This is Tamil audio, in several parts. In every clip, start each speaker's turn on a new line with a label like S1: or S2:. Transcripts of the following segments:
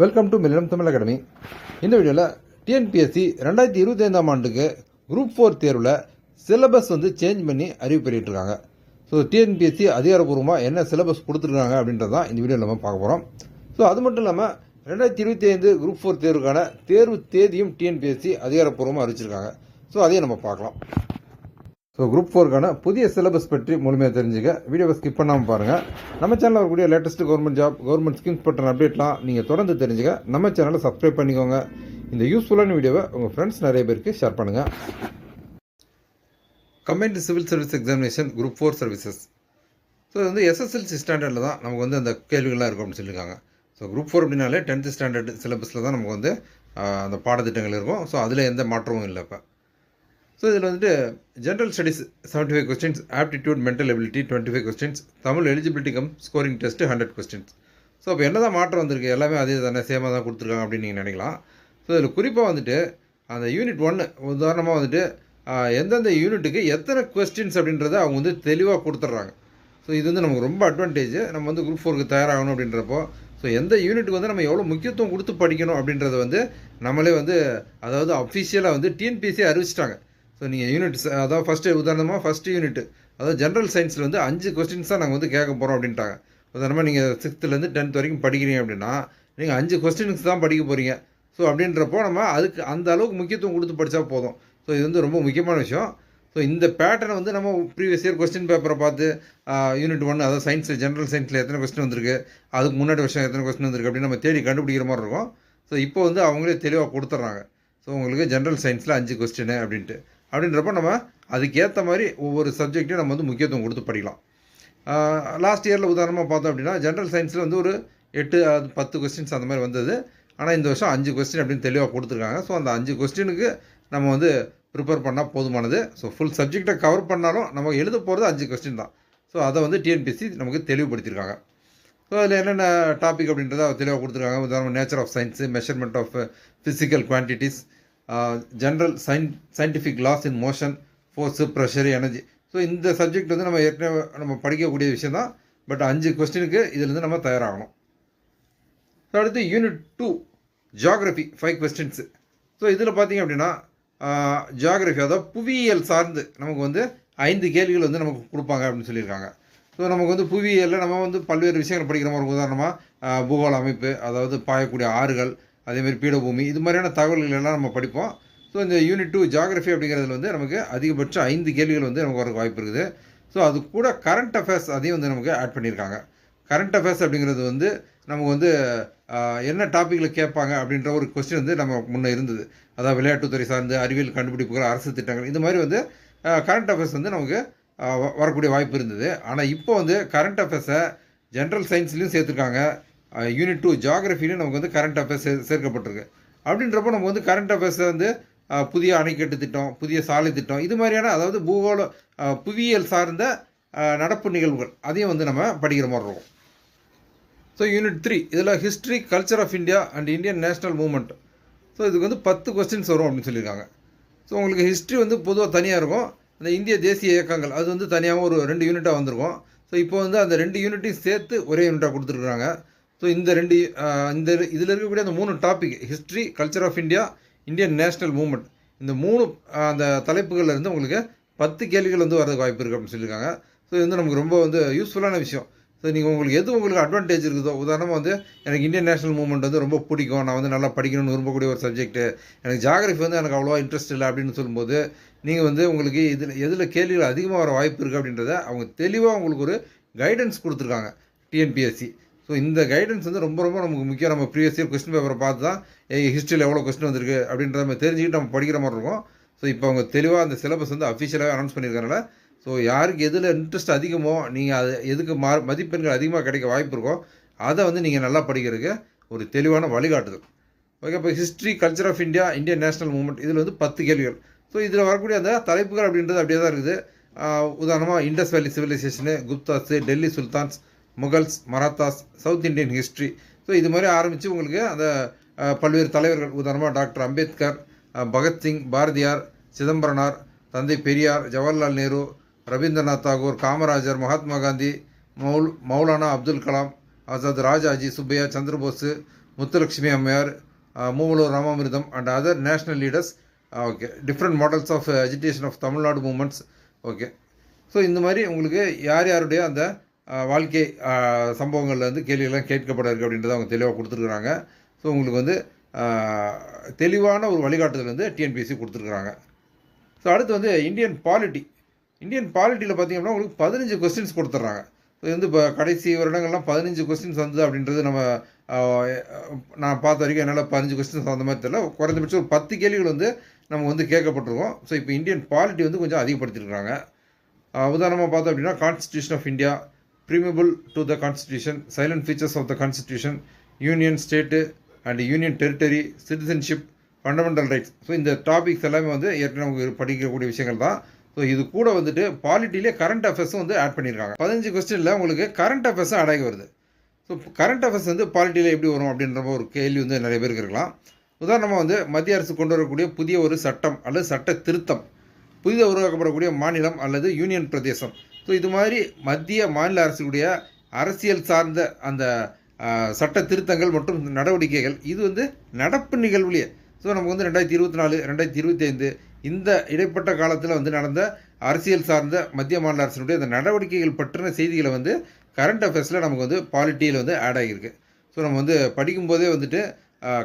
S1: Welcome to மில்லியம் Tamil academy. இந்த வீடியோவில் டிஎன்பிஎஸ்சி 2025ஆம் ஆண்டுக்கு குரூப் 4 தேர்வில் சிலபஸ் சேஞ்ச் பண்ணி அறிவிப்பு வெளியிட்டிருக்காங்க. ஸோ டிஎன்பிஎஸ்சி அதிகாரப்பூர்வமாக என்ன சிலபஸ் கொடுத்துருக்காங்க அப்படின்றது தான் இந்த வீடியோவில் நம்ம பார்க்க போகிறோம். ஸோ அது மட்டும் இல்லாமல் 2025 குரூப் 4 தேர்வுக்கான தேர்வு தேதியும் டிஎன்பிஎஸ்சி அதிகாரப்பூர்வமாக அறிவிச்சிருக்காங்க. ஸோ அதையும் நம்ம பார்க்கலாம். ஸோ குரூப் 4க்கான புதிய சிலபஸ் பற்றி முழுமையாக தெரிஞ்சுக்க வீடியோவை ஸ்கிப் பண்ணாமல் பாருங்கள். நம்ம சேனலில் வரக்கூடிய latest government job, government schemes பற்றின அப்டேட்லாம் நீங்கள் தொடர்ந்து தெரிஞ்சுக்க நம்ம சேனலை சப்ஸ்கிரைப் பண்ணிக்கோங்க. இந்த யூஸ்ஃபுல்லான வீடியோவை உங்கள் ஃப்ரெண்ட்ஸ் நிறைய பேருக்கு ஷேர் பண்ணுங்கள். Combined civil service examination group 4 services. So இது எஸ்எஸ்எல்சி ஸ்டாண்டர்டில் தான் நமக்கு அந்த கேள்விகள்லாம் இருக்கும் அப்படின்னு சொல்லியிருக்காங்க. ஸோ குரூப் 4 அப்படின்னாலே 10th ஸ்டாண்டர்ட் சிலபஸில் தான் நமக்கு அந்த பாடத்திட்டங்கள் இருக்கும். ஸோ அதில் எந்த மாற்றமும் இல்லை. இப்போ ஸோ இதில் general studies 75 questions, aptitude mental ability 25 questions, Tamil eligibility come scoring test 100 questions. So அப்போ என்ன தான் மாற்றம் வந்திருக்கு, எல்லாமே அதே தானே, சேமாக தான் கொடுத்துருக்காங்க அப்படின்னு நீங்கள் நினைக்கலாம். ஸோ இதில் குறிப்பாக அந்த யூனிட் 1 உதாரணமாக எந்தெந்த யூனிட்டுக்கு எத்தனை கொஸ்டின்ஸ் அப்படின்றத அவங்க தெளிவாக கொடுத்துட்றாங்க. ஸோ இது நமக்கு ரொம்ப அட்வான்டேஜ். நம்ம குரூப் 4க்கு தயாராகணும் அப்படின்றப்போ ஸோ எந்த யூனிட்டுக்கு நம்ம எவ்வளோ முக்கியத்துவம் கொடுத்து படிக்கணும் அப்படின்றத நம்மளே அதாவது அஃபிஷியலாக டிஎன்பிஎஸ்சி அறிவிச்சிட்டாங்க. ஸோ நீங்கள் யூனிட்ஸ், அதாவது உதாரணமாக ஃபஸ்ட்டு யூனிட், அதாவது ஜென்ரல் சயின்ஸில் 5 கொஸ்டின்ஸ் தான் நாங்கள் கேட்க போகிறோம் அப்படின்ட்டாங்க. உதாரணமாக நீங்கள் 6th-லேருந்து 10th வரைக்கும் படிக்கிறீங்க அப்படின்னா நீங்கள் 5 கொஸ்டின்ஸ் தான் படிக்க போகிறீங்க. ஸோ அப்படின்றப்போ நம்ம அதுக்கு அந்த அளவுக்கு முக்கியத்துவம் கொடுத்து படித்தா போதும். ஸோ இது ரொம்ப முக்கியமான விஷயம். ஸோ இந்த பேட்டர்னை நம்ம ப்ரீவியஸ் இயர் கொஸ்டின் பேப்பரை பார்த்து யூனிட் 1, அதாவது சயின்ஸில் ஜென்ரல் சயின்ஸில் எத்தனை கொஸ்டின் வந்திருக்கு, அதுக்கு முன்னாடி வருஷம் எத்தனை கொஸ்டின் வந்திருக்கு அப்படின்னு நம்ம தேடி கண்டுபிடிக்கிற மாதிரி இருக்கும். ஸோ இப்போ அவங்களே தெளிவாக கொடுத்துட்றாங்க. ஸோ உங்களுக்கு ஜென்ரல் சயின்ஸில் 5 கொஸ்டின் அப்படின்றப்போ நம்ம அதுக்கேற்ற மாதிரி ஒவ்வொரு சப்ஜெக்ட்டையும் நம்ம முக்கியத்துவம் கொடுத்து படிக்கலாம். லாஸ்ட் இயரில் உதாரணமாக பார்த்தோம் அப்படின்னா ஜென்ரல் சயின்ஸில் ஒரு 8-10 கொஸ்டின்ஸ் அந்த மாதிரி வந்தது. ஆனால் இந்த வருஷம் 5 கொஸ்டின் அப்படின்னு தெளிவாக கொடுத்துருக்காங்க. ஸோ அந்த 5 கொஸ்டினுக்கு நம்ம ப்ரிப்பேர் பண்ணால் போதுமானது. ஸோ ஃபுல் சப்ஜெக்டை கவர் பண்ணாலும் நம்ம எழுத போகிறது 5 கொஸ்டின் தான். ஸோ அதை டிஎன்பிஎஸ்சி நமக்கு தெளிவுபடுத்தியிருக்காங்க. ஸோ அதில் என்னென்ன டாபிக் அப்படின்றத தெளிவாக கொடுத்துருக்காங்க. உதாரணம் nature of science, measurement of physical quantities, general scientific laws in motion, force, pressure, energy. So இந்த சப்ஜெக்ட் நம்ம ஏற்கனவே நம்ம படிக்கக்கூடிய விஷயம் தான். பட் 5 கொஸ்டினுக்கு இதிலேருந்து நம்ம தயாராகணும். ஸோ அடுத்து யூனிட் 2 ஜியாகிரஃபி 5 கொஸ்டின்ஸு. ஸோ இதில் பார்த்திங்க அப்படின்னா ஜியாகிரஃபி, அதாவது புவியியல் சார்ந்து நமக்கு 5 கேள்விகள் நமக்கு கொடுப்பாங்க அப்படின்னு சொல்லியிருக்காங்க. ஸோ நமக்கு புவியியலில் நம்ம பல்வேறு விஷயங்கள் படிக்கிற மாதிரி, உதாரணமாக பூகோள அமைப்பு, அதாவது பாயக்கூடிய ஆறுகள், அதேமாதிரி பீடபூமி, இது மாதிரியான தகவல்கள் எல்லாம் நம்ம படிப்போம். ஸோ இந்த யூனிட் 2 ஜியாகிரஃபி அப்படிங்கிறதுல நமக்கு அதிகபட்சம் 5 கேள்விகள் நமக்கு வர வாய்ப்பு இருக்குது. ஸோ அது கூட கரண்ட் அஃபேர்ஸ் அதையும் நமக்கு ஆட் பண்ணியிருக்காங்க. கரண்ட் அஃபேர்ஸ் அப்படிங்கிறது நமக்கு என்ன டாப்பிக்கில் கேட்பாங்க அப்படின்ற ஒரு கொஸ்டின் நம்ம முன்னே இருந்தது. அதாவது விளையாட்டுத்துறை சார்ந்து, அறிவியல் கண்டுபிடிப்புகள், அரசு திட்டங்கள், இது மாதிரி கரண்ட் அஃபேர்ஸ் நமக்கு வரக்கூடிய வாய்ப்பு இருந்தது. ஆனால் இப்போ கரண்ட் அஃபேர்ஸை ஜென்ரல் சயின்ஸ்லேயும் சேர்த்துருக்காங்க. யூனிட் 2 ஜியாகிரஃபிலையும் நமக்கு கரண்ட் அஃபேர்ஸ் சேர்க்கப்பட்டிருக்கு. அப்படின்றப்போ நம்ம கரண்ட் அஃபேர்ஸை புதிய அணைக்கட்டு திட்டம், புதிய சாலை திட்டம், இது மாதிரியான, அதாவது புவியியல் சார்ந்த நடப்பு நிகழ்வுகள் அதையும் நம்ம படிக்கிற மாதிரி இருக்கும். ஸோ யூனிட் 3 இதில் history, culture of India and Indian national movement. So இதுக்கு 10 கொஸ்டின்ஸ் வரும் அப்படின்னு சொல்லியிருக்காங்க. ஸோ உங்களுக்கு ஹிஸ்ட்ரி பொதுவாக தனியாக இருக்கும். அந்த இந்திய தேசிய இயக்கங்கள் அது தனியாகவும் ஒரு 2 யூனிட்டாக வந்திருக்கும். ஸோ இப்போ அந்த 2 யூனிட்டையும் சேர்த்து ஒரே யூனிட்டாக கொடுத்துருக்குறாங்க. ஸோ இந்த இதில் இருக்கக்கூடிய அந்த 3 topic, history, culture of India, Indian national movement, இந்த 3 அந்த தலைப்புகள்லேருந்து உங்களுக்கு 10 கேள்விகள் வரதுக்கு வாய்ப்பு இருக்குது அப்படின்னு சொல்லியிருக்காங்க. ஸோ இது நமக்கு ரொம்ப யூஸ்ஃபுல்லான விஷயம். ஸோ நீங்கள் உங்களுக்கு அட்வான்டேஜ் இருக்குதோ, உதாரணமாக எனக்கு இந்தியன் நேஷ்னல் மூவ்மெண்ட் ரொம்ப பிடிக்கும், நான் நல்லா படிக்கணும்னு விரும்பக்கூடிய ஒரு சப்ஜெக்ட்டு, எனக்கு ஜியாகிரஃபி எனக்கு அவ்வளோவா இன்ட்ரெஸ்ட் இல்லை அப்படின்னு சொல்லும்போது நீங்கள் உங்களுக்கு எதில் கேள்விகள் அதிகமாக வர வாய்ப்பு இருக்குது அப்படின்றத அவங்க தெளிவாக உங்களுக்கு ஒரு கைடன்ஸ் கொடுத்துருக்காங்க டிஎன்பிஎஸ்சி. ஸோ இந்த கைடன்ஸ் ரொம்ப ரொம்ப நமக்கு முக்கியம். நம்ம ப்ரீவியஸ் இயர் கொஸ்டின் பேப்பரை பார்த்து தான் ஹிஸ்ட்ரியில் எவ்வளோ கொஸ்டின் வந்திருக்கு அப்படின்றத நம்ம தெரிஞ்சுக்கிட்டு நம்ம படிக்கிற மாதிரி இருக்கும். ஸோ இப்போ அவங்க தெளிவாக அந்த சிலபஸ் அஃபிஷியலாகவே அனௌன்ஸ் பண்ணியிருக்கறனால ஸோ யாருக்கு எதில் இன்ட்ரெஸ்ட் அதிகமோ, நீங்கள் அது எதுக்கு மதிப்பெண்கள் அதிகமாக கிடைக்க வாய்ப்பு இருக்கோ அதை நீங்கள் நல்லா படிக்கிறதுக்கு ஒரு தெளிவான வழிகாட்டுதல். ஓகே, இப்போ history, culture of India, Indian national movement, இதில் 10 கேள்விகள். ஸோ இதில் வரக்கூடிய அந்த தலைப்புகள் அப்படின்றது அப்படியே தான் இருக்குது. உதாரணமாக Indus valley civilisation, Guptas, Delhi sultans, Mughals, Marathas, south Indian history. So இது மாதிரி ஆரம்பித்து உங்களுக்கு அந்த பல்வேறு தலைவர்கள், உதாரணமாக டாக்டர் அம்பேத்கர், பகத்சிங், பாரதியார், சிதம்பரனார், தந்தை பெரியார், ஜவஹர்லால் நேரு, ரவீந்திரநாத் தாகூர், காமராஜர், மகாத்மா காந்தி, மௌலானா அப்துல் கலாம், ஆசாத், ராஜாஜி, சுப்பையா, சந்திரபோஸ், முத்துலட்சுமி அம்மையார், Moovalur Ramamirtham and other national leaders. Okay, different models of education of Tamil Nadu movements. Okay, so இந்த மாதிரி உங்களுக்கு யார் யாருடைய அந்த வாழ்க்கை சம்பவங்கள்லேருந்து கேள்விகள்லாம் கேட்கப்பட இருக்குது அப்படின்றத அவங்க தெளிவாக கொடுத்துருக்குறாங்க. ஸோ உங்களுக்கு வந்து தெளிவான ஒரு வழிகாட்டுதல் வந்து டிஎன்பிஎஸ்சி கொடுத்துருக்குறாங்க. ஸோ அடுத்து வந்து இந்தியன் பாலிட்டியில் பார்த்தீங்கன்னா உங்களுக்கு 15 கொஸ்டின்ஸ் கொடுத்துட்றாங்க. ஸோ இது வந்து இப்போ கடைசி வருடங்கள்லாம் 15 கொஸ்டின்ஸ் வந்தது அப்படின்றது நான் பார்த்த வரைக்கும் என்னால் 15 கொஸ்டின்ஸ் அந்த மாதிரி தெரியல. குறைந்தபட்சம் ஒரு 10 கேள்விகள் வந்து நம்ம வந்து கேட்கப்பட்டிருக்கோம். ஸோ இப்போ இந்தியன் பாலிட்டி வந்து கொஞ்சம் அதிகப்படுத்திருக்கிறாங்க. உதாரணமாக பார்த்தோம் அப்படின்னா constitution of India, preamble to the constitution, salient features of the constitution, union state and union territory, citizenship, fundamental rights. So இந்த டாபிக்ஸ் எல்லாமே வந்து ஏற்கனவே நமக்கு படிக்கக்கூடிய விஷயங்கள் தான். ஸோ இது கூட வந்துட்டு பாலிட்டிலே கரண்ட் அஃபேர்ஸும் வந்து ஆட் பண்ணியிருக்காங்க. 15 கொஸ்டினில் உங்களுக்கு கரண்ட் அஃபேர்ஸும் ஆட் ஆகி வருது. ஸோ கரண்ட் அஃபேர்ஸ் வந்து பாலிட்டியில் எப்படி வரும் அப்படின்ற ஒரு கேள்வி வந்து நிறைய பேருக்கு இருக்கலாம். உதாரணமாக வந்து மத்திய அரசு கொண்டு வரக்கூடிய புதிய ஒரு சட்டம் அல்லது சட்ட திருத்தம், புதிதாக உருவாக்கப்படக்கூடிய மாநிலம் அல்லது யூனியன் பிரதேசம். ஸோ இது மாதிரி மத்திய மாநில அரசுடைய அரசியல் சார்ந்த அந்த சட்ட திருத்தங்கள் மற்றும் நடவடிக்கைகள் இது வந்து நடப்பு நிகழ்வுலேயே. ஸோ நமக்கு வந்து 2024, 2025 இந்த இடைப்பட்ட காலத்தில் வந்து நடந்த அரசியல் சார்ந்த மத்திய மாநில அரசினுடைய அந்த நடவடிக்கைகள் பற்றின செய்திகளை வந்து கரண்ட் அஃபேர்ஸில் நமக்கு வந்து பாலிட்டியில் வந்து ஆட் ஆகியிருக்கு. ஸோ நம்ம வந்து படிக்கும்போதே வந்துட்டு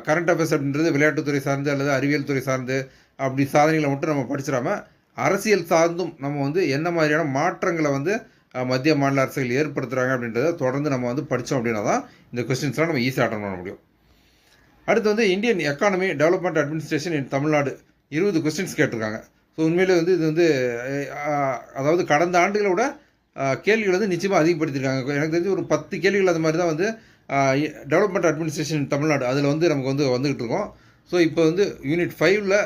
S1: கரண்ட் அஃபேர்ஸ் அப்படின்றது விளையாட்டுத்துறை சார்ந்து அல்லது அறிவியல் துறை சார்ந்து அப்படி சாதனைகளை மட்டும் நம்ம படிச்சிடாமல் அரசியல் சார்ந்தும் நம்ம வந்து என்ன மாதிரியான மாற்றங்களை வந்து மத்திய மாநில அரசுகள் ஏற்படுத்துகிறாங்க அப்படின்றத தொடர்ந்து நம்ம வந்து படித்தோம் அப்படின்னா தான் இந்த கொஸ்டின்ஸ்லாம் நம்ம ஈஸியாக அட்டன் பண்ண முடியும். அடுத்து வந்து இந்தியன் எக்கானமி டெவலப்மெண்ட் அட்மினிஸ்ட்ரேஷன் இன் தமிழ்நாடு 20 கொஸ்டின்ஸ் கேட்டிருக்காங்க. ஸோ உண்மையிலே வந்து இது வந்து அதாவது கடந்த ஆண்டுகளை விட கேள்விகள் வந்து நிச்சயமாக அதிகப்படுத்தியிருக்காங்க. எனக்கு தெரிஞ்சு ஒரு 10 கேள்விகள் அது மாதிரி தான் வந்து டெவலப்மெண்ட் அட்மினிஸ்ட்ரேஷன் தமிழ்நாடு அதில் வந்து நமக்கு வந்து வந்துகிட்டு இருக்கோம். ஸோ இப்போ வந்து யூனிட் 5ல்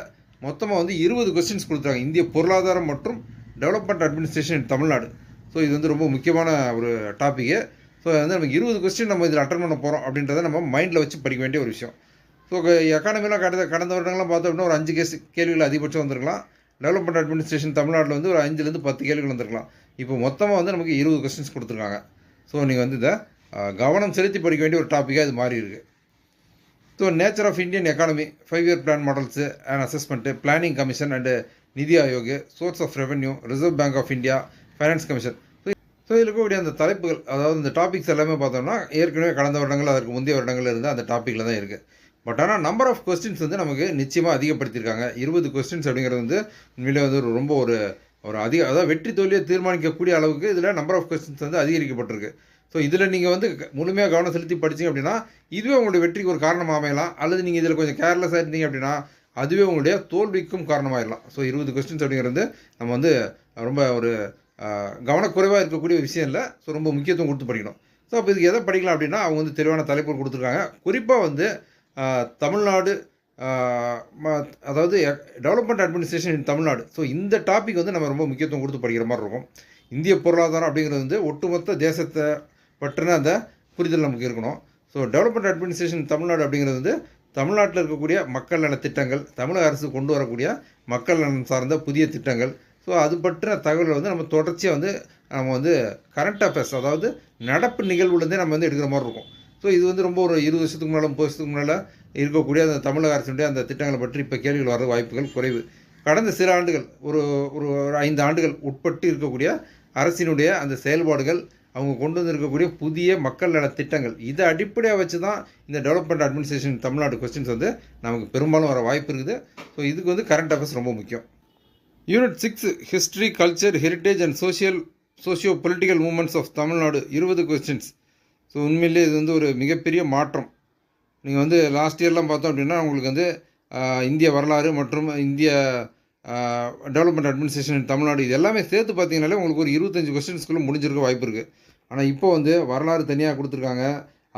S1: மொத்தமாக வந்து 20 கொஸ்டின்ஸ் கொடுத்துருக்காங்க, இந்திய பொருளாதாரம் மற்றும் டெவலப்மெண்ட் அட்மினிஸ்ட்ரேஷன் தமிழ்நாடு. ஸோ இது வந்து ரொம்ப முக்கியமான ஒரு டாப்பிக்கு. ஸோ வந்து நமக்கு 20 கொஸ்டின் நம்ம இதில் அட்டன் பண்ண போகிறோம் அப்படின்றத நம்ம மைண்டில் வச்சு படிக்க வேண்டிய ஒரு விஷயம். ஸோ எக்கானமிலாம் கடந்த வருடங்கள்லாம் பார்த்தோம் அப்படின்னா ஒரு 5 கேள்விகள் அதிகபட்சம் வந்திருக்கலாம். டெவலப்மெண்ட் அட்மினிஸ்ட்ரேஷன் தமிழ்நாட்டில் வந்து ஒரு 5லேருந்து 10 கேள்விகள் வந்திருக்கலாம். இப்போ மொத்தமாக வந்து நமக்கு 20 கொஸ்டின்ஸ் கொடுத்துருக்காங்க. ஸோ நீங்கள் வந்து இதை கவனம் செலுத்தி படிக்க வேண்டிய ஒரு டாப்பிக்காக இது மாறி இருக்குது. So nature of Indian economy, 5-year plan models and assessment, Planning Commission and NITI Aayog, source of revenue, Reserve Bank of India, Finance Commission. So இதில் இருக்கக்கூடிய அந்த தலைப்புகள், அதாவது இந்த டாபிக்ஸ் எல்லாமே பார்த்தோம்னா ஏற்கனவே கடந்த வருடங்கள் அதற்கு முந்தைய வருடங்கள் இருந்து அந்த டாப்பிக்கில் தான் இருக்குது. பட் ஆனால் நம்பர் ஆஃப் கொஸ்டின்ஸ் வந்து நமக்கு நிச்சயமாக அதிகப்படுத்தியிருக்காங்க. 20 கொஸ்டின்ஸ் அப்படிங்கிறது வந்து உண்மையிலே வந்து ரொம்ப ஒரு அதாவது வெற்றி தோல்வியை தீர்மானிக்கக்கூடிய அளவுக்கு இதில் நம்பர் ஆஃப் கொஸ்டின்ஸ் வந்து அதிகரிக்கப்பட்டிருக்கு. ஸோ இதில் நீங்கள் வந்து முழுமையாக கவனம் செலுத்தி படிச்சிங்க அப்படின்னா இதுவே உங்களுடைய வெற்றிக்கு ஒரு காரணமாக அமையலாம். அல்லது நீங்கள் இதில் கொஞ்சம் கேர்லெஸ்ஸாக இருந்தீங்க அப்படின்னா அதுவே உங்களுடைய தோல்விக்கும் காரணமாகிடலாம். ஸோ 20 கொஸ்டின்ஸ் அப்படிங்கிறது நம்ம வந்து ரொம்ப ஒரு கவனக்குறைவாக இருக்கக்கூடிய விஷயம் இல்லை. ஸோ ரொம்ப முக்கியத்துவம் கொடுத்து படிக்கணும். ஸோ அப்போ இதுக்கு எதை படிக்கலாம் அப்படின்னா அவங்க வந்து தெளிவான தலைப்பு கொடுத்துருக்காங்க. குறிப்பாக வந்து தமிழ்நாடு, அதாவது டெவலப்மெண்ட் அட்மினிஸ்ட்ரேஷன் இன் தமிழ்நாடு. ஸோ இந்த டாபிக் வந்து நம்ம ரொம்ப முக்கியத்துவம் கொடுத்து படிக்கிற மாதிரி இருக்கும். இந்திய பொருளாதாரம் அப்படிங்கிறது வந்து ஒட்டுமொத்த தேசத்தை பற்றின அந்த புரிதல் நமக்கு இருக்கணும். ஸோ டெவலப்மெண்ட் அட்மினிஸ்ட்ரேஷன் தமிழ்நாடு அப்படிங்கிறது வந்து தமிழ்நாட்டில் இருக்கக்கூடிய மக்கள் நல திட்டங்கள், தமிழக அரசு கொண்டு வரக்கூடிய மக்கள் நலன் சார்ந்த புதிய திட்டங்கள், ஸோ அது பற்றின தகவல்கள் வந்து நம்ம தொடர்ச்சியாக வந்து நம்ம வந்து கரண்ட் அஃபேர்ஸ், அதாவது நடப்பு நிகழ்வுலேருந்தே நம்ம வந்து எடுக்கிற மாதிரி இருக்கும். ஸோ இது வந்து ரொம்ப ஒரு 20 வருஷத்துக்கு முன்னால் 30 வருஷத்துக்கு முன்னால் இருக்கக்கூடிய அந்த தமிழக அரசுடைய அந்த திட்டங்களை பற்றி இப்போ கேள்விகள் வர வாய்ப்புகள் குறைவு. கடந்த சில ஆண்டுகள் ஒரு 5 ஆண்டுகள் உட்பட்டு இருக்கக்கூடிய அரசினுடைய அந்த செயல்பாடுகள், அவங்க கொண்டு வந்திருக்கக்கூடிய புதிய மக்கள் நல திட்டங்கள், இதை அடிப்படையாக வச்சு தான் இந்த டெவலப்மெண்ட் அட்மினிஸ்ட்ரேஷன் தமிழ்நாடு கொஸ்டின்ஸ் வந்து நமக்கு பெரும்பாலும் வர வாய்ப்பு இருக்குது. ஸோ இதுக்கு வந்து கரண்ட் அஃபேர்ஸ் ரொம்ப முக்கியம். Unit 6 history, culture, heritage and socio political movements of Tamil Nadu 20 questions. So உண்மையிலே இது வந்து ஒரு மிகப்பெரிய மாற்றம். நீங்கள் வந்து லாஸ்ட் இயர்லாம் பார்த்தோம் அப்படின்னா உங்களுக்கு வந்து இந்திய வரலாறு மற்றும் இந்திய டெவலப்மெண்ட் அட்மினிஸ்ட்ரேஷன் தமிழ்நாடு இது எல்லாமே சேர்த்து பார்த்தீங்கன்னாலே உங்களுக்கு ஒரு 25 கொஸ்டின்ஸ்குள்ளே முடிஞ்சிருக்க வாய்ப்பு இருக்குது. ஆனால் இப்போ வந்து வரலாறு தனியாக கொடுத்துருக்காங்க.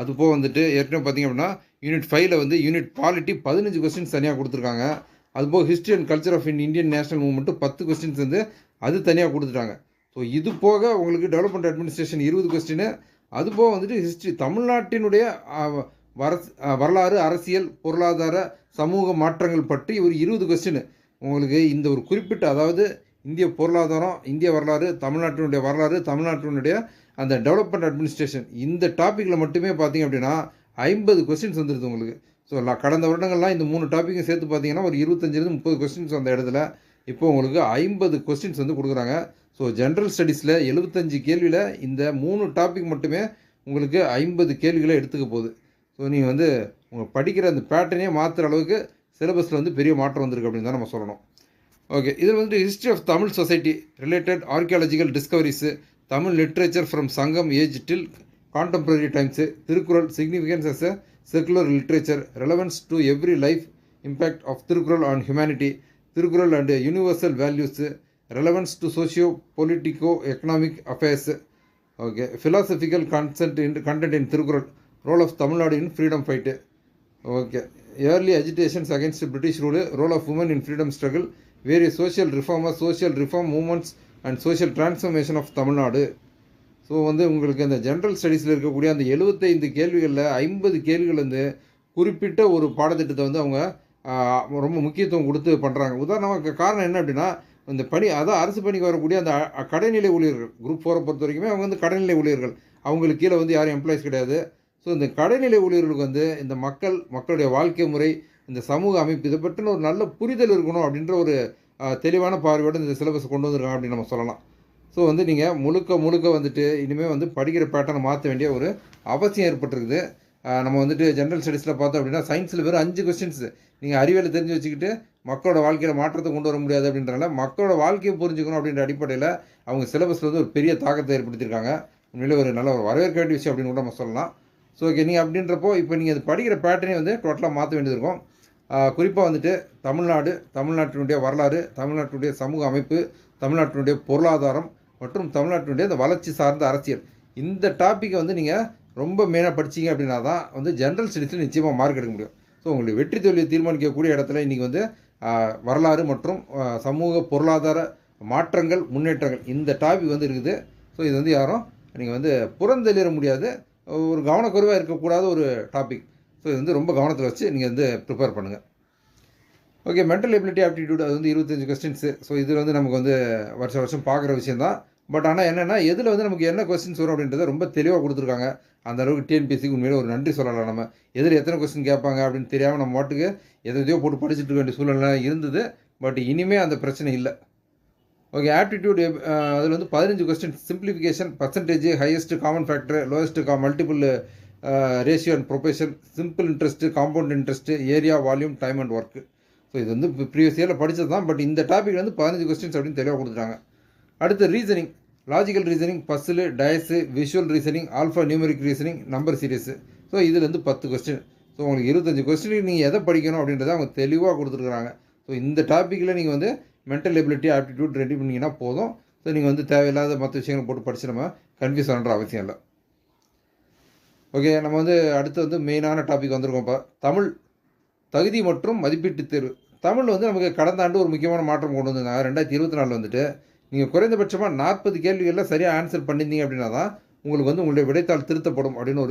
S1: அதுபோக வந்துட்டு ஏற்கனவே பார்த்திங்க அப்படின்னா யூனிட் 5ல் வந்து யூனிட் பாலிட்டி 15 கொஸ்டின்ஸ் தனியாக கொடுத்துருக்காங்க. அதுபோக history and culture of Indian national movement 10 questions வந்து அது தனியாக கொடுத்துட்டாங்க. ஸோ இது போக உங்களுக்கு டெவலப்மெண்ட் அட்மினிஸ்ட்ரேஷன் 20 கொஸ்டின், அதுபோக வந்துட்டு ஹிஸ்ட்ரி தமிழ்நாட்டினுடைய வரலாறு, அரசியல், பொருளாதார, சமூக மாற்றங்கள் பற்றி ஒரு 20 கொஸ்டின் உங்களுக்கு இந்த ஒரு குறிப்பிட்ட, அதாவது இந்திய பொருளாதாரம், இந்திய வரலாறு, தமிழ்நாட்டினுடைய வரலாறு, தமிழ்நாட்டினுடைய அந்த டெவலப்மெண்ட் அட்மினிஸ்ட்ரேஷன் இந்த டாப்பிக்கில் மட்டுமே பார்த்திங்க அப்படின்னா 50 கொஸ்டின்ஸ் வந்துடுது உங்களுக்கு. ஸோ கடந்த வருடங்கள்லாம் இந்த 3 டாப்பிக்கும் சேர்த்து பார்த்தீங்கன்னா ஒரு 25லேருந்து 30 கொஸ்டின்ஸ் அந்த இடத்துல இப்போ உங்களுக்கு 50 கொஸ்டின்ஸ் வந்து கொடுக்குறாங்க. ஸோ ஜென்ரல் ஸ்டடீஸில் 75 கேள்வியில் இந்த 3 டாபிக் மட்டுமே உங்களுக்கு 50 கேள்விகளை எடுத்துக்க போகுது. ஸோ நீங்கள் வந்து உங்கள் படிக்கிற அந்த பேட்டர்னே மாற்றுற அளவுக்கு சிலபஸில் வந்து பெரிய மாற்றம் வந்திருக்கு அப்படின்னு தான் நம்ம சொல்லணும். ஓகே, இதில் வந்து history of Tamil society related archaeological discoveries, Tamil literature from Sangam age till contemporary times, Thirukkural significance as a secular literature, relevance to every life, impact of Thirukkural on humanity, Thirukkural and universal values, relevance to socio politico economic affairs. Okay, philosophical content in Thirukkural, role of Tamil Nadu in freedom fight. Okay, early agitations against British rule, role of women in freedom struggle, various social reformers, social reform movements and social transformation of Tamil Nadu. So வந்து உங்களுக்கு அந்த ஜென்ரல் ஸ்டடீஸில் இருக்கக்கூடிய அந்த 75 கேள்விகளில் 50 கேள்விகள் வந்து குறிப்பிட்ட ஒரு பாடத்திட்டத்தை வந்து அவங்க ரொம்ப முக்கியத்துவம் கொடுத்து பண்ணுறாங்க. உதாரணமாக காரணம் என்ன அப்படின்னா, இந்த பணி அதான் அரசு பணிக்கு வரக்கூடிய அந்த கடைநிலை ஊழியர்கள், குரூப் 4 பொறுத்த வரைக்குமே அவங்க வந்து கடைநிலை ஊழியர்கள், அவங்களுக்கு கீழே வந்து யாரும் எம்ப்ளாயிஸ் கிடையாது. ஸோ இந்த கடைநிலை ஊழியர்களுக்கு வந்து இந்த மக்களுடைய வாழ்க்கை முறை, இந்த சமூக அமைப்பு, இதை பற்றின ஒரு நல்ல புரிதல் இருக்கணும் அப்படின்ற ஒரு தெளிவான பார்வையோடு இந்த சிலபஸ் கொண்டு வந்திருக்காங்க அப்படின்னு நம்ம சொல்லலாம். ஸோ வந்து நீங்கள் முழுக்க வந்துட்டு இனிமேல் வந்து படிக்கிற பேட்டர்னை மாற்ற வேண்டிய ஒரு அவசியம் ஏற்பட்டிருக்குது. நம்ம வந்துட்டு ஜென்ரல் ஸ்டடீஸில் பார்த்தோம் அப்படின்னா சயின்ஸில் வெறும் 5 கொஸ்டின்ஸ் நீங்கள் அறிவியலை தெரிஞ்சு வச்சுக்கிட்டு மக்களோட வாழ்க்கையில் மாற்றத்தை கொண்டு வர முடியாது அப்படின்றனால மக்களோட வாழ்க்கையை புரிஞ்சுக்கணும் அப்படின்ற அடிப்படையில் அவங்க சிலபஸில் வந்து ஒரு பெரிய தாக்கத்தை ஏற்படுத்தியிருக்காங்க. உண்மையிலே ஒரு நல்ல ஒரு வரவேற்க வேண்டிய விஷயம் அப்படின்னு கூட நம்ம சொல்லலாம். ஸோ ஓகே, நீங்கள் அப்படின்றப்போ இப்போ நீங்கள் அது படிக்கிற பேட்டர்னே வந்து டோட்டலாக மாற்ற வேண்டியது இருக்கும். குறிப்பாக வந்துட்டு தமிழ்நாட்டினுடைய வரலாறு, தமிழ்நாட்டினுடைய சமூக அமைப்பு, தமிழ்நாட்டினுடைய பொருளாதாரம் மற்றும் தமிழ்நாட்டினுடைய அந்த வளர்ச்சி சார்ந்த அரசியல், இந்த டாப்பிக்கை வந்து நீங்கள் ரொம்ப மெயினாக படிச்சிங்க அப்படின்னா தான் வந்து ஜென்ரல் ஸ்டடீஸில் நிச்சயமாக மார்க் எடுக்க முடியும். ஸோ உங்களுக்கு வெற்றி தோல்வியை தீர்மானிக்கக்கூடிய இடத்துல இன்றைக்கி வந்து வரலாறு மற்றும் சமூக பொருளாதார மாற்றங்கள், முன்னேற்றங்கள், இந்த டாபிக் வந்து இருக்குது. ஸோ இது வந்து யாரும் நீங்கள் வந்து புறந்தள்ளிட முடியாது, ஒரு கவனக்குறைவாக இருக்கக்கூடாத ஒரு டாபிக். ஸோ இது வந்து ரொம்ப கவனத்தில் வச்சு நீங்கள் வந்து ப்ரிப்பேர் பண்ணுங்கள். ஓகே, மென்டல் எபிலிட்டி ஆப்டிடியூட், அது வந்து 25 கொஸ்டின்ஸு. ஸோ இதில் வந்து நமக்கு வந்து வருஷம் பார்க்குற விஷயம் தான். பட் ஆனால் என்னென்னா எதில் வந்து நமக்கு என்ன கொஸ்டின்ஸ் வரும் அப்படின்றத ரொம்ப தெளிவாக கொடுத்துருக்காங்க. அந்த அளவுக்கு டிஎன்பிஎஸ்சிக்கு உண்மையிலே ஒரு நன்றி சொல்லலாம். நம்ம எதில் எத்தனை கொஸ்டின் கேட்பாங்க அப்படின்னு தெரியாமல் நம்ம மாட்டுக்கு எதையோ போட்டு படிச்சுட்டு இருக்க வேண்டிய சூழ்நிலை இருந்தது. பட் இனிமேல் அந்த பிரச்சனை இல்லை. ஓகே, ஆப்டிடியூட் அதில் வந்து 15 question, simplification, percentage, highest common factor, lowest multiple ratio and probation, simple interest, compound interest, area, volume, time and work. So இது வந்து ப்ரீவியஸ் இயரில் படித்தது தான். பட் இந்த டாபிக் வந்து 15 கொஸ்டின்ஸ் அப்படின்னு தெளிவாக கொடுத்துட்டாங்க. அடுத்து reasoning, logical reasoning, puzzle, dice, visual reasoning, alpha numeric reasoning, number series. So இதுலேருந்து 10 கொஸ்டின். ஸோ உங்களுக்கு 25 கொஸ்டினுக்கு நீங்கள் எதை படிக்கணும் அப்படின்றத அவங்க தெளிவாக கொடுத்துருக்குறாங்க. ஸோ இந்த டாப்பிக்கில் நீங்கள் வந்து மென்டல் எபிலிட்டி ஆப்டிடியூட் ரெடி பண்ணிங்கன்னா போதும். ஸோ நீங்கள் வந்து தேவையில்லாத மற்ற விஷயங்களை போட்டு படித்து நம்ம கன்ஃபியூஸ் ஆகிற அவசியம் இல்லை. ஓகே, நம்ம வந்து அடுத்து வந்து மெயினான டாபிக் வந்திருக்கோம். இப்போ தமிழ் தகுதி மற்றும் மதிப்பீட்டு தேர்வு. தமிழ் வந்து நமக்கு கடந்த ஆண்டு ஒரு முக்கியமான மாற்றம் கொண்டு வந்திருந்தாங்க. 2024 வந்துட்டு நீங்கள் குறைந்தபட்சமாக 40 கேள்விகளில் சரியாக ஆன்சர் பண்ணியிருந்தீங்க அப்படின்னா தான் உங்களுக்கு வந்து உங்களுடைய விடைத்தாள் திருத்தப்படும் அப்படின்னு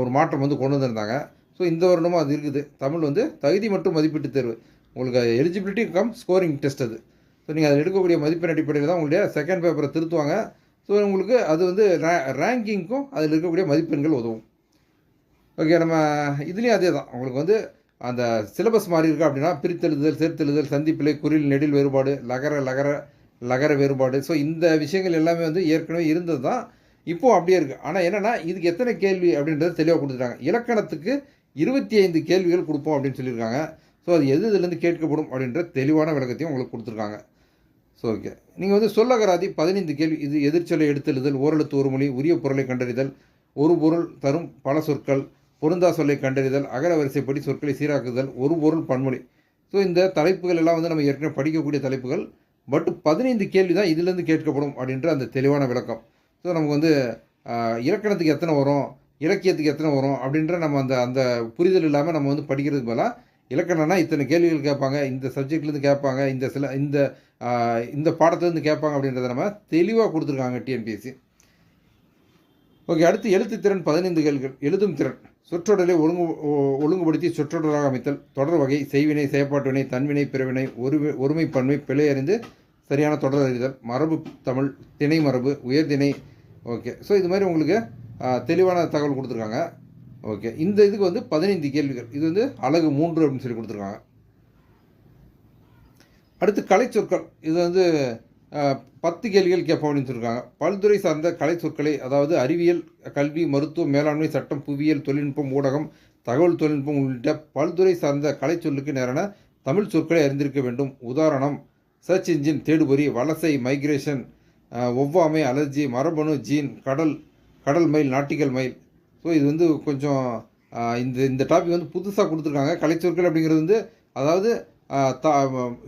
S1: ஒரு மாற்றம் வந்து கொண்டு வந்திருந்தாங்க. ஸோ இந்த வருடமும் அது இருக்குது. தமிழ் வந்து தகுதி மற்றும் மதிப்பீட்டு தேர்வு, உங்களுக்கு எலிஜிபிலிட்டி கம் ஸ்கோரிங் டெஸ்ட் அது. ஸோ நீங்கள் அதில் எடுக்கக்கூடிய மதிப்பெண் அடிப்படையில் தான் உங்களுடைய செகண்ட் பேப்பரை திருத்துவாங்க. ஸோ உங்களுக்கு அது வந்து ரேங்கிங்க்கும் அதில் இருக்கக்கூடிய மதிப்பெண்கள் உதவும். ஓகே, நம்ம இதுலேயும் அதே தான். உங்களுக்கு வந்து அந்த சிலபஸ் மாறி இருக்கா அப்படின்னா பிரித்தெழுதல், சேர்த்தெழுதல், சந்திப்பிலை, குறில், நெடில் வேறுபாடு, லகர வேறுபாடு. ஸோ இந்த விஷயங்கள் எல்லாமே வந்து ஏற்கனவே இருந்தது தான், இப்போது அப்படியே இருக்குது. ஆனால் என்னென்னா இதுக்கு எத்தனை கேள்வி அப்படின்றத தெளிவாக கொடுத்துட்டாங்க. இலக்கணத்துக்கு 25 கேள்விகள் கொடுப்போம் அப்படின்னு சொல்லியிருக்காங்க. ஸோ அது இதுலேருந்து கேட்கப்படும் அப்படின்ற தெளிவான விளக்கத்தையும் உங்களுக்கு கொடுத்துருக்காங்க. ஸோ ஓகே, நீங்கள் வந்து சொல்லகராதி 15 கேள்வி. இது எதிர்ச்சொல்லை எடுத்தெழுதல், ஓரெழுத்து ஒரு மொழி, உரிய பொருளை கண்டறிதல், ஒரு பொருள் தரும் பல சொற்கள், பொருந்தா சொல்லை கண்டறிதல், அகர வரிசைப்படி சொற்களை சீராக்குதல், ஒரு பொருள் பன்மொழி. ஸோ இந்த தலைப்புகள் எல்லாம் வந்து நம்ம ஏற்கனவே படிக்கக்கூடிய தலைப்புகள். பட் 15 கேள்வி தான் இதிலேருந்து கேட்கப்படும் அப்படின்ற அந்த தெளிவான விளக்கம். ஸோ நமக்கு வந்து இலக்கணத்துக்கு எத்தனை வரும், இலக்கியத்துக்கு எத்தனை வரும் அப்படின்ற நம்ம அந்த புரிதல் இல்லாமல் நம்ம வந்து படிக்கிறதுக்கு பதிலாக இலக்கணம்னா இத்தனை கேள்விகள் கேட்பாங்க, இந்த சப்ஜெக்ட்லேருந்து கேட்பாங்க, இந்த பாடத்துலேருந்து கேட்பாங்க அப்படின்றத நம்ம தெளிவாக கொடுத்துருக்காங்க டிஎன்பிஎஸ்சி. ஓகே, அடுத்து எழுத்துத்திறன் 15 கேள்விகள். எழுதும் திறன், சொற்றொடரை ஒழுங்குபடுத்தி சொற்றொடராக அமைத்தல், தொடர் வகை, செய்வினை, செயற்பாட்டு வினை, தன்வினை, பிறவினை, ஒருமை பன்மை, பிழை அறிந்து சரியான தொடர் அறிதல், மரபு தமிழ், திணை மரபு, உயர்திணை. ஓகே, ஸோ இது மாதிரி உங்களுக்கு தெளிவான தகவல் கொடுத்துருக்காங்க. ஓகே, இந்த இதுக்கு வந்து 15 கேள்விகள். இது வந்து அலகு 3 அப்படின்னு சொல்லி கொடுத்துருக்காங்க. அடுத்து கலைச்சொற்கள். இது வந்து 10 கேள்விகள் கேட்போம் அப்படின்னு சொல்லியிருக்காங்க. பல்துறை சார்ந்த கலைச்சொற்களை, அதாவது அறிவியல், கல்வி, மருத்துவம், மேலாண்மை, சட்டம், புவியியல், தொழில்நுட்பம், ஊடகம், தகவல் தொழில்நுட்பம் உள்ளிட்ட பல்துறை சார்ந்த கலைச்சொல்லுக்கு நேரான தமிழ் சொற்களை அறிந்திருக்க வேண்டும். உதாரணம்: சர்ச் இன்ஜின், தேடுபொறி, வலசை, மைக்ரேஷன், ஒவ்வாமை, அலர்ஜி, மரபணு, ஜீன், கடல், கடல் மைல், நாட்டிக்கல் மைல். ஸோ இது வந்து கொஞ்சம் இந்த இந்த டாபிக் வந்து புதுசாக கொடுத்துருக்காங்க. கலைச்சொற்கள் அப்படிங்கிறது வந்து, அதாவது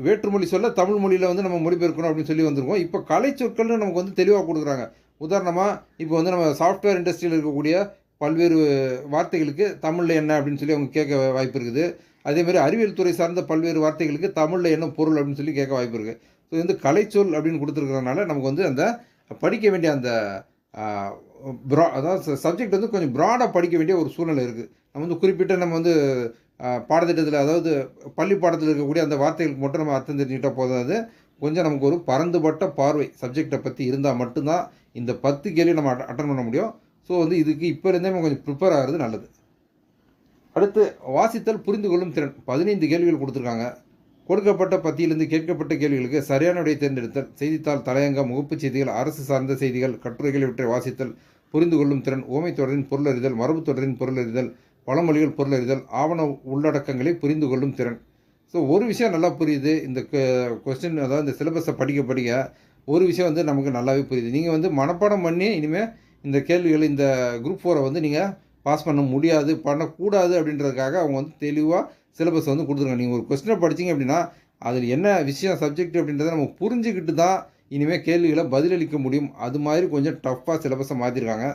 S1: வேற்றுமொழி சொல்ல தமிழ் மொழியில் வந்து நம்ம மொழிபெயர்க்கணும் அப்படின்னு சொல்லி வந்திருக்கோம். இப்போ கலைச்சொற்கள்னு நமக்கு வந்து தெளிவாக கொடுக்குறாங்க. உதாரணமாக இப்போ வந்து நம்ம சாஃப்ட்வேர் இண்டஸ்ட்ரியில் இருக்கக்கூடிய பல்வேறு வார்த்தைகளுக்கு தமிழில் என்ன அப்படின்னு சொல்லி அவங்க கேட்க வாய்ப்பு இருக்குது. அதேமாதிரி அறிவியல் துறை சார்ந்த பல்வேறு வார்த்தைகளுக்கு தமிழில் என்ன பொருள் அப்படின்னு சொல்லி கேட்க வாய்ப்பு இருக்குது. ஸோ இது வந்து கலைச்சொல் அப்படின்னு கொடுத்துருக்கறதுனால நமக்கு வந்து அந்த படிக்க வேண்டிய அந்த அதாவது சப்ஜெக்ட் வந்து கொஞ்சம் ப்ராடாக படிக்க வேண்டிய ஒரு சூழ்நிலை இருக்குது. நம்ம வந்து குறிப்பிட்ட நம்ம வந்து பாடத்திட்டத்தில், அதாவது பள்ளி பாடத்தில் இருக்கக்கூடிய அந்த வார்த்தைகளுக்கு மட்டும் நம்ம அர்த்தம் தெரிஞ்சுக்கிட்டால் போதாது. கொஞ்சம் நமக்கு ஒரு பரந்துபட்ட பார்வை சப்ஜெக்டை பற்றி இருந்தால் மட்டும்தான் இந்த 10 கேள்வி நம்ம அட்டன் பண்ண முடியும். ஸோ வந்து இதுக்கு இப்போ இருந்தே நம்ம கொஞ்சம் ப்ரிப்பேர் ஆகிறது நல்லது. அடுத்து வாசித்தல், புரிந்து கொள்ளும் திறன். 15 கேள்விகள் கொடுத்துருக்காங்க. கொடுக்கப்பட்ட பத்தியிலிருந்து கேட்கப்பட்ட கேள்விகளுக்கு சரியான விடையை தேர்ந்தெடுத்தல். செய்தித்தாள், தலையங்கம், முகப்புச் செய்திகள், அரசு சார்ந்த செய்திகள், கட்டுரைகள் இவற்றை வாசித்தல். புரிந்து கொள்ளும் திறன்: ஓமைத் தொடரின் பொருளறிதல், மரபுத் தொடரின் பொருளறிதல், பழமொழிகள் பொருளறிதல், ஆவண உள்ளடக்கங்களை புரிந்து கொள்ளும் திறன். ஸோ ஒரு விஷயம் நல்லா புரியுது இந்த கொஸ்டின், அதாவது இந்த சிலபஸை படிக்க படிக்க ஒரு விஷயம் வந்து நமக்கு நல்லாவே புரியுது. நீங்கள் வந்து மனப்பாடம் பண்ணி இனிமேல் இந்த கேள்விகள், இந்த குரூப் 4 வந்து நீங்கள் பாஸ் பண்ண முடியாது, பண்ணக்கூடாது அப்படின்றதுக்காக அவங்க வந்து தெளிவாக சிலபஸ் வந்து கொடுத்துருங்க. நீங்கள் ஒரு கொஸ்டினை படிச்சிங்க அப்படின்னா அதில் என்ன விஷயம் சப்ஜெக்ட் அப்படின்றத நம்ம புரிஞ்சுக்கிட்டு தான் இனிமேல் கேள்விகளை பதிலளிக்க முடியும். அது மாதிரி கொஞ்சம் டஃப்பாக சிலபஸை மாற்றிருக்காங்க.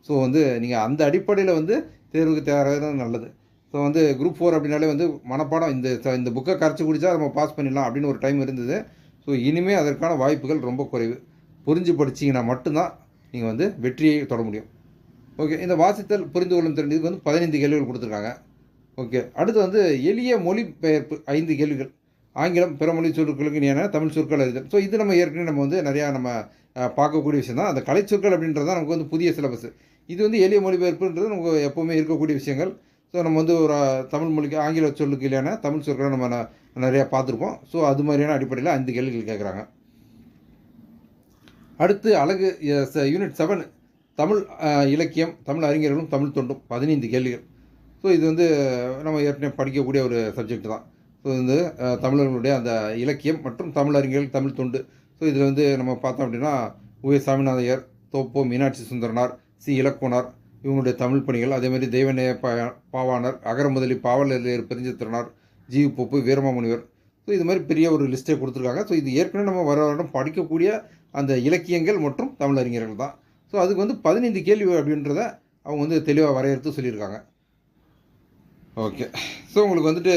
S1: ஸோ வந்து நீங்கள் அந்த அடிப்படையில் வந்து தேர்வுக்கு தயாராகிறது நல்லது. ஸோ வந்து குரூப் 4 அப்படின்னாலே வந்து மனப்பாடம், இந்த புக்கை கரைச்சி குடித்தா நம்ம பாஸ் பண்ணிடலாம் அப்படின்னு ஒரு டைம் இருந்தது. ஸோ இனிமேல் அதற்கான வாய்ப்புகள் ரொம்ப குறைவு. புரிஞ்சு படிச்சிங்கன்னா மட்டும்தான் நீங்கள் வந்து வெற்றியை தொட முடியும். ஓகே, இந்த வாசித்தல், புரிந்து கொள்ளும் திறன், இதுக்கு வந்து 15 கேள்விகள் கொடுத்துருக்காங்க. ஓகே, அடுத்து வந்து எளிய மொழிபெயர்ப்பு 5 கேள்விகள். ஆங்கிலம், பிற மொழி சொற்களுக்கு இணையான தமிழ் சொற்கள் அறிதல். ஸோ இது நம்ம ஏற்கனவே நம்ம வந்து நிறையா நம்ம பார்க்கக்கூடிய விஷயம் தான். அந்த கலைச்சொற்கள் அப்படின்றது தான் நமக்கு வந்து புதிய சிலபஸ். இது வந்து எளிய மொழிபெயர்ப்புன்றது நமக்கு எப்போவுமே இருக்கக்கூடிய விஷயங்கள். ஸோ நம்ம வந்து ஒரு தமிழ் மொழிக்கு ஆங்கில சொல்லுக்கு இல்லையான தமிழ் சொற்களை நம்ம நிறையா பார்த்துருப்போம். ஸோ அது மாதிரியான அடிப்படையில் 5 கேள்விகள் கேட்குறாங்க. அடுத்து அழகு யூனிட் 7 தமிழ் இலக்கியம், தமிழ் அறிஞர்களும் தமிழ் தொண்டும். 15 கேள்விகள். ஸோ இது வந்து நம்ம ஏற்கனவே படிக்கக்கூடிய ஒரு சப்ஜெக்ட் தான். ஸோ வந்து தமிழர்களுடைய அந்த இலக்கியம் மற்றும் தமிழ் அறிஞர்கள், தமிழ் தொண்டு. ஸோ இதில் வந்து நம்ம பார்த்தோம் அப்படின்னா உவே சாமிநாதையர், தோப்போ மீனாட்சி சுந்தரனார், சி இலக்குவனார், இவங்களுடைய தமிழ் பணிகள். அதேமாதிரி தெய்வநேய பாவாணர், அகரமுதலி பாவலர் Perunchithiranar, G pope, Veeramamunivar. So இது மாதிரி பெரிய ஒரு லிஸ்ட்டே கொடுத்துருக்காங்க. ஸோ இது ஏற்கனவே நம்ம வருடம் படிக்கக்கூடிய அந்த இலக்கியங்கள் மற்றும் தமிழறிஞர்கள் தான். ஸோ அதுக்கு வந்து 15 கேள்வி அப்படின்றத அவங்க வந்து தெளிவாக வரையறுத்து சொல்லியிருக்காங்க. ஓகே, ஸோ உங்களுக்கு வந்துட்டு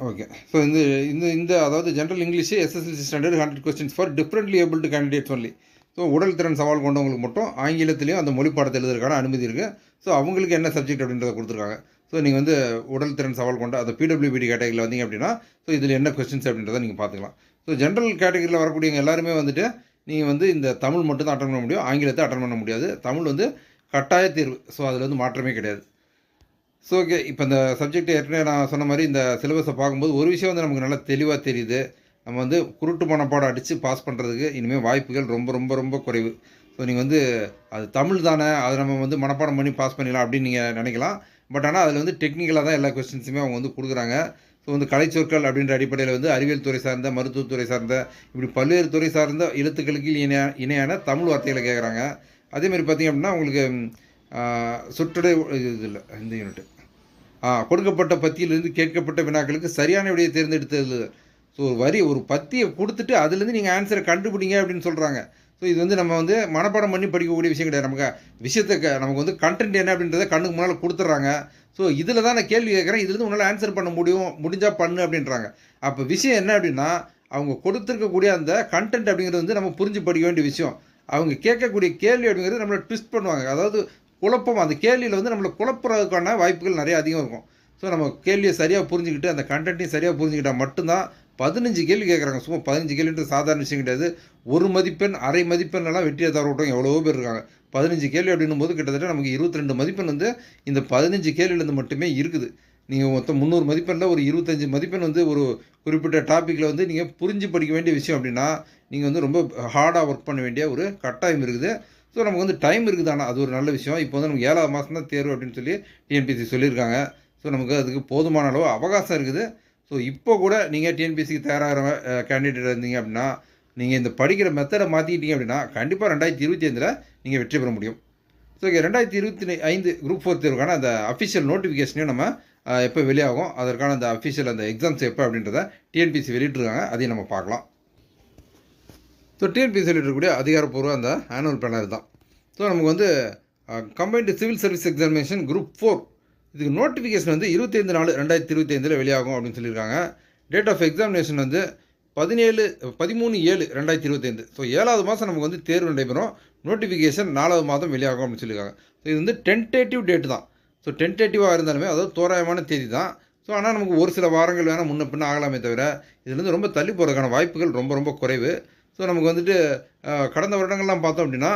S1: ஓகே, ஸோ இந்த இந்த இந்த அதாவது general English SSLC standard 100 questions for differently abled candidates only. So உடல் திறன் சவால் கொண்டவங்களுக்கு மட்டும் ஆங்கிலத்திலையும் அந்த மொழி பாடத்தை எழுதுறதுக்கான அனுமதி இருக்குது. ஸோ அவங்களுக்கு என்ன சப்ஜெக்ட் அப்படின்றத கொடுத்துருக்காங்க. ஸோ நீங்கள் வந்து உடல் திறன் சவால் கொண்ட அந்த பிடபிள்யூபிடி கேட்டகரியில் வந்தீங்க அப்படின்னா ஸோ இதில் என்ன கொஸ்டின்ஸ் அப்படின்றத நீங்கள் பார்த்துக்கலாம். ஸோ ஜென்ரல் கேட்டகரியில் வரக்கூடியவங்க எல்லாருமே வந்துட்டு நீங்கள் வந்து இந்த தமிழ் மட்டும் தான் அட்டன் பண்ண முடியும், ஆங்கிலத்தை அட்டன் பண்ண முடியாது. தமிழ் வந்து கட்டாய தேர்வு. ஸோ அதில் வந்து மாற்றமே கிடையாது. ஸோ ஓகே, இப்போ இந்த சப்ஜெக்ட் ஏற்கனவே நான் சொன்ன மாதிரி இந்த சிலபஸை பார்க்கும்போது ஒரு விஷயம் வந்து நமக்கு நல்லா தெளிவாக தெரியுது. நம்ம வந்து குருட்டு மனப்பாடம் அடித்து பாஸ் பண்ணுறதுக்கு இனிமேல் வாய்ப்புகள் ரொம்ப ரொம்ப ரொம்ப குறைவு. ஸோ நீங்கள் வந்து அது தமிழ் தானே, அதை நம்ம வந்து மனப்பாடம் பண்ணி பாஸ் பண்ணிடலாம் அப்படின்னு நீங்கள் நினைக்கலாம். பட் ஆனால் அதில் வந்து டெக்னிக்கலாக தான் எல்லா கொஸ்டின்ஸுமே அவங்க வந்து கொடுக்குறாங்க. ஸோ வந்து கலைச்சொற்கள் அப்படின்ற அடிப்படையில் வந்து அறிவியல் துறை சார்ந்த, மருத்துவத்துறை சார்ந்த, இப்படி பல்வேறு துறை சார்ந்த எழுத்துக்களுக்கு இணையான தமிழ் வார்த்தைகளை கேட்குறாங்க. அதேமாதிரி பார்த்திங்க அப்படின்னா உங்களுக்கு சொற்றொடை இது இல்லை இந்த யூனிட்டு கொடுக்கப்பட்ட பத்தியிலிருந்து கேட்கப்பட்ட வினாக்களுக்கு சரியான விடையை தேர்ந்தெடுத்தது. ஸோ ஒரு பத்தியை கொடுத்துட்டு அதுலேருந்து நீங்கள் ஆன்சரை கண்டுபிடிங்க அப்படின்னு சொல்கிறாங்க. ஸோ இது வந்து நம்ம வந்து மனப்பாடம் பண்ணி படிக்கக்கூடிய விஷயம் கிடையாது. நமக்கு விஷயத்தை நமக்கு வந்து கண்டென்ட் என்ன அப்படின்றத கண்ணுக்கு முன்னால் கொடுத்துட்றாங்க. ஸோ இதில் தான் நான் கேள்வி கேட்குறேன், இதுலேருந்து உன்னால் ஆன்சர் பண்ண முடிஞ்சால் பண்ணு அப்படின்றாங்க. அப்போ விஷயம் என்ன அப்படின்னா அவங்க கொடுத்துருக்கக்கூடிய அந்த கண்டென்ட் அப்படிங்கிறது வந்து நம்ம புரிஞ்சு படிக்க வேண்டிய விஷயம். அவங்க கேட்கக்கூடிய கேள்வி அப்படிங்கிறது நம்மளை ட்விஸ்ட் பண்ணுவாங்க. அதாவது குழப்பம், அந்த கேள்வியில் வந்து நம்மளை குழப்புறதுக்கான வாய்ப்புகள் நிறைய அதிகம் இருக்கும். ஸோ நம்ம கேள்வியை சரியாக புரிஞ்சுக்கிட்டு அந்த கண்டென்ட்டையும் சரியாக புரிஞ்சுக்கிட்டால் மட்டும்தான் 15 கேள்வி கேட்குறாங்க. சும்மா 15 கேள்வின்றது சாதாரண விஷயம் கிடையாது. 1 மதிப்பெண், அரை மதிப்பெண்ணெல்லாம் வெற்றியை தர விட்டவங்க எவ்வளோ பேர் இருக்காங்க. 15 கேள்வி அப்படின்னும் போது கிட்டத்தட்ட நமக்கு 22 மதிப்பெண் வந்து இந்த 15 கேள்வியிலேருந்து மட்டுமே இருக்குது. நீங்கள் மொத்தம் 300 மதிப்பெண்ணில் ஒரு 25 மதிப்பெண் வந்து ஒரு குறிப்பிட்ட டாப்பிக்கில் வந்து நீங்கள் புரிஞ்சு படிக்க வேண்டிய விஷயம் அப்படின்னா நீங்கள் வந்து ரொம்ப ஹார்டாக ஒர்க் பண்ண வேண்டிய ஒரு கட்டாயம் இருக்குது. ஸோ நமக்கு வந்து டைம் இருக்குது, ஆனால் அது ஒரு நல்ல விஷயம். இப்போ வந்து நமக்கு 7வது மாதம் தான் தேர்வு அப்படின்னு சொல்லி டிஎன்பிஎஸ்சி சொல்லியிருக்காங்க. ஸோ நமக்கு அதுக்கு போதுமான அளவு அவகாசம் இருக்குது. ஸோ இப்போ கூட நீங்கள் டிஎன்பிஎஸ்சிக்கு தயாராகிற கேண்டிடேட் இருந்தீங்க அப்படின்னா நீங்கள் இந்த படிக்கிற மெத்தடை மாற்றிக்கிட்டீங்க அப்படின்னா கண்டிப்பாக 2025 நீங்கள் வெற்றி பெற முடியும். ஸோ 2025 குரூப் 4 தேர்வுக்கான அந்த அஃபிஷியல் நோட்டிஃபிகேஷனையும் நம்ம எப்போ வெளியாகும், அதற்கான அந்த அஃபிஷியல் அந்த எக்ஸாம்ஸ் எப்போ அப்படின்றத டிஎன்பிஎஸ்சி வெளியிட்டிருக்காங்க. அதையும் நம்ம பார்க்கலாம். ஸோ டிஎன்பிஎஸ்சி வெளியிடக்கூடிய அதிகாரப்பூர்வ அந்த ஆனுவல் பிளானர் தான். ஸோ நமக்கு வந்து combined civil service examination group 4 இதுக்கு நோட்டிஃபிகேஷன் வந்து 25/4/2025 வெளியாகும் அப்படின்னு சொல்லியிருக்காங்க. டேட் ஆஃப் எக்ஸாமினேஷன் வந்து 13/7/2025. ஸோ 7வது மாதம் நமக்கு வந்து தேர்வு நடைபெறும். நோட்டிஃபிகேஷன் 4வது மாதம் வெளியாகும் அப்படின்னு சொல்லியிருக்காங்க. ஸோ இது வந்து டென்டேட்டிவ் டேட் தான். ஸோ டென்டேட்டிவாக இருந்தாலுமே அதாவது தோராயமான தேதி தான். ஸோ ஆனால் நமக்கு ஒரு சில வாரங்கள் வேணால் முன்ன பின்ன ஆகலாமே தவிர இதுலேருந்து ரொம்ப தள்ளி போகிறதுக்கான வாய்ப்புகள் ரொம்ப ரொம்ப குறைவு. ஸோ நமக்கு வந்துட்டு கடந்த வருடங்கள்லாம் பார்த்தோம் அப்படின்னா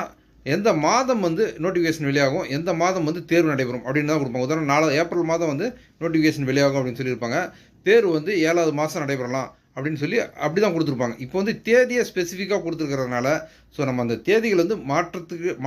S1: எந்த மாதம் வந்து நோட்டிஃபிகேஷன் வெளியாகும், எந்த மாதம் வந்து தேர்வு நடைபெறும் அப்படின்னு தான் கொடுப்பாங்க. உதாரணம் ஏப்ரல் மாதம் வந்து நோட்டிஃபிகேஷன் வெளியாகும் அப்படின்னு சொல்லியிருப்பாங்க. தேர்வு வந்து 7வது மாதம் நடைபெறலாம் அப்படின்னு சொல்லி அப்படி தான் கொடுத்துருப்பாங்க. இப்போ வந்து தேதியை ஸ்பெசிஃபிக்காக கொடுத்துருக்கிறதுனால ஸோ நம்ம அந்த தேதிகள் வந்து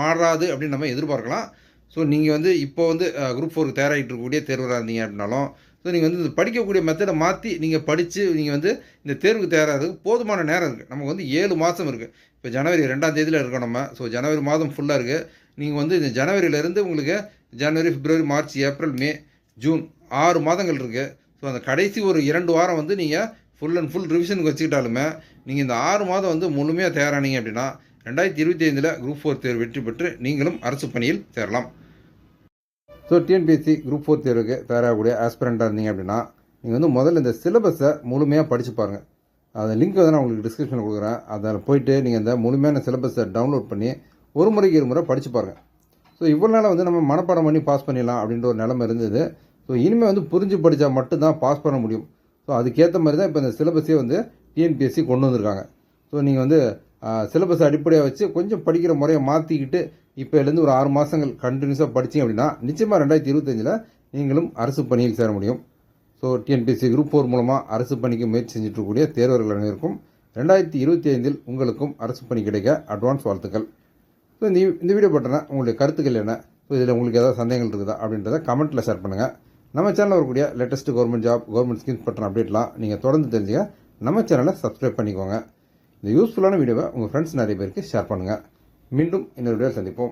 S1: மாறாது அப்படின்னு நம்ம எதிர்பார்க்கலாம். ஸோ நீங்கள் வந்து இப்போ வந்து குரூப் 4 தயாராகிட்டு இருக்கக்கூடிய தேர்வராக இருந்தீங்க அப்படின்னாலும் ஸோ நீங்கள் வந்து இந்த படிக்கக்கூடிய மெத்தடை மாற்றி நீங்கள் படித்து நீங்கள் வந்து இந்த தேர்வுக்கு தயாராகிறதுக்கு போதுமான நேரம் இருக்குது. நமக்கு வந்து 7 மாதம் இருக்குது. இப்போ ஜனவரி 2ஆம் தேதியில் இருக்கோம் நம்ம. ஸோ ஜனவரி மாதம் ஃபுல்லாக இருக்குது. நீங்கள் வந்து இந்த ஜனவரியிலேருந்து உங்களுக்கு ஜனவரி, பிப்ரவரி, மார்ச், ஏப்ரல், மே, ஜூன் 6 மாதங்கள் இருக்குது. ஸோ அந்த கடைசி ஒரு 2 வாரம் வந்து நீங்கள் ஃபுல் அண்ட் ஃபுல் ரிவிஷனுக்கு வச்சுக்கிட்டாலுமே நீங்கள் இந்த 6 மாதம் வந்து முழுமையாக தயாரானீங்க அப்படின்னா 2025 குரூப் 4 தேர்வு வெற்றி பெற்று நீங்களும் அரசு பணியில் சேரலாம். ஸோ டிஎன்பிஎஸ்சி குரூப் 4 தேர்வுக்கு தயாராகக்கூடிய ஆஸ்பிரண்ட்டாக இருந்தீங்க அப்படின்னா நீங்கள் வந்து முதல்ல இந்த சிலபஸை முழுமையாக படித்து பாருங்கள். அந்த லிங்க் வந்து நான் உங்களுக்கு டிஸ்கிரிப்ஷனில் கொடுக்குறேன். அதில் போய்ட்டு நீங்கள் இந்த முழுமையான சிலபஸை டவுன்லோட் பண்ணி ஒரு முறைக்கு 2 முறை படித்து பாருங்கள். ஸோ இவ்வளோ நாள் வந்து நம்ம மனப்பாடம் பண்ணி பாஸ் பண்ணிடலாம் அப்படின்ற ஒரு நிலைமை இருந்தது. ஸோ இனிமேல் வந்து புரிஞ்சு படித்தா மட்டும்தான் பாஸ் பண்ண முடியும். ஸோ அதுக்கேற்ற மாதிரி தான் இப்போ இந்த சிலபஸே வந்து டிஎன்பிஎஸ்சி கொண்டு வந்திருக்காங்க. ஸோ நீங்கள் வந்து சிலபஸை அடிப்படையாக வச்சு கொஞ்சம் படிக்கிற முறையை மாற்றிக்கிட்டு இப்போலேருந்து ஒரு 6 மாதங்கள் கண்டினியூஸாக படித்தீங்க அப்படின்னா நிச்சயமாக 2025 நீங்களும் அரசு பணியில் சேர முடியும். ஸோ டிஎன்பிஎஸ்சி குரூப் 4 மூலமாக அரசு பணிக்கு முயற்சி செஞ்சுட்டு இருக்கக்கூடிய தேர்வர்கள் அனைவருக்கும் 2025 உங்களுக்கும் அரசு பணி கிடைக்க அட்வான்ஸ் வாழ்த்துக்கள். ஸோ இந்த வீடியோ பற்றின உங்களுடைய கருத்துக்கள் என்ன, ஸோ இதில் உங்களுக்கு ஏதாவது சந்தேகங்கள் இருக்குதா அப்படின்றத கமெண்ட்டில் ஷேர் பண்ணுங்கள். நம்ம சேனலில் வரக்கூடிய latest government job, government schemes பற்றின அப்டேட்லாம் நீங்கள் தொடர்ந்து தெரிஞ்சுக்க நம்ம சேனலை சப்ஸ்கிரைப் பண்ணிக்கோங்க. இந்த யூஸ்ஃபுல்லான வீடியோவை உங்கள் ஃப்ரெண்ட்ஸ் நிறைய பேருக்கு ஷேர் பண்ணுங்கள். மீண்டும் இன்னொரு வீடியோ சந்திப்போம்.